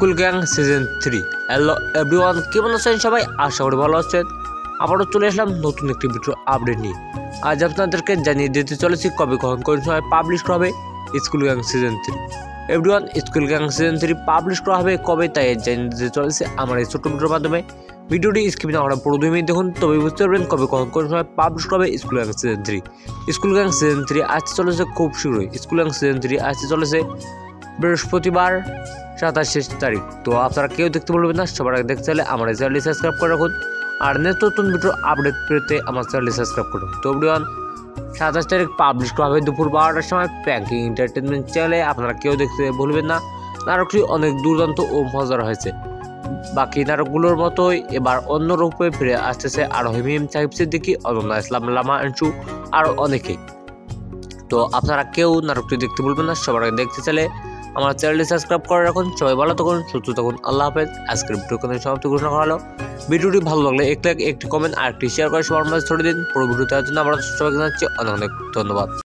School gang season 3। Hello everyone, কেমন আছেন সবাই? আশা করি ভালো আছেন। আবারও চলে আসলাম নতুন একটি ভিডিও আপডেট নিয়ে। আজ আপনাদেরকে জানিয়ে দিতে চলেছি কবে কখন কোন সময় পাবলিশ করা হবে school gang season 3। Everyone, school gang season 3 publish করা হবে কবে তাই জানিয়ে দিতে চলেছে আমার এই ছোট্ট ভিডিওর মাধ্যমে। ভিডিওটি স্ক্রিনে আমরা পুরো 2 মিনিট দেখুন, তবে বুঝতে পারবেন কবে কখন কোন সময় পাবলিশ করা হবে school gang season 3। School gang season 3 আসতে চলেছে খুব শীঘ্রই। স্কুল গ্যাং সিজন 3 আসতে চলেছে বৃহস্পতিবার 27 তারিখ। তো আপনারা কেউ দেখতে বলবেন না, সবার আগে দেখতে চাইলে আমার চ্যানেলটি সাবস্ক্রাইব করে রাখুন আর নতুন ভিডিও আপডেট পেতে আমার চ্যানেলটি সাবস্ক্রাইব করুন। তো এভরিওয়ান, 27 তারিখ পাবলিশ করা হবে দুপুর 12টার সময় প্র্যাঙ্কিং এন্টারটেনমেন্ট চ্যানেলে। আপনারা কেউ দেখতে ভুলবেন না। নাটকটি অনেক দুর্দান্ত ও মজার হয়েছে। বাকি নাটকগুলোর মতোই এবার অন্য রূপে ফিরে আসতেছে আরো হিমিম সাহিব সিদ্দিকী, অনন্যা ইসলাম লামা আনসু আরও অনেকেই। তো আপনারা কেউ নাটকটি দেখতে ভুলবেন না, সবার আগে দেখতে চাইলে আমার চ্যানেলটি সাবস্ক্রাইব করে রাখুন। সবাই ভালো থাকুন, সুস্থ থাকুন, আল্লাহ হাফেজ। আজকের ভিডিও সমাপ্তি ঘোষণা করা হলো। ভিডিওটি ভালো লাগলে একটি লাইক, একটি কমেন্ট আর একটি শেয়ার করে সবার মাঝে ছড়িয়ে দিন। পুরো ভিডিওতে জন্য আমরা সবাইকে জানাচ্ছি অনেক অনেক ধন্যবাদ।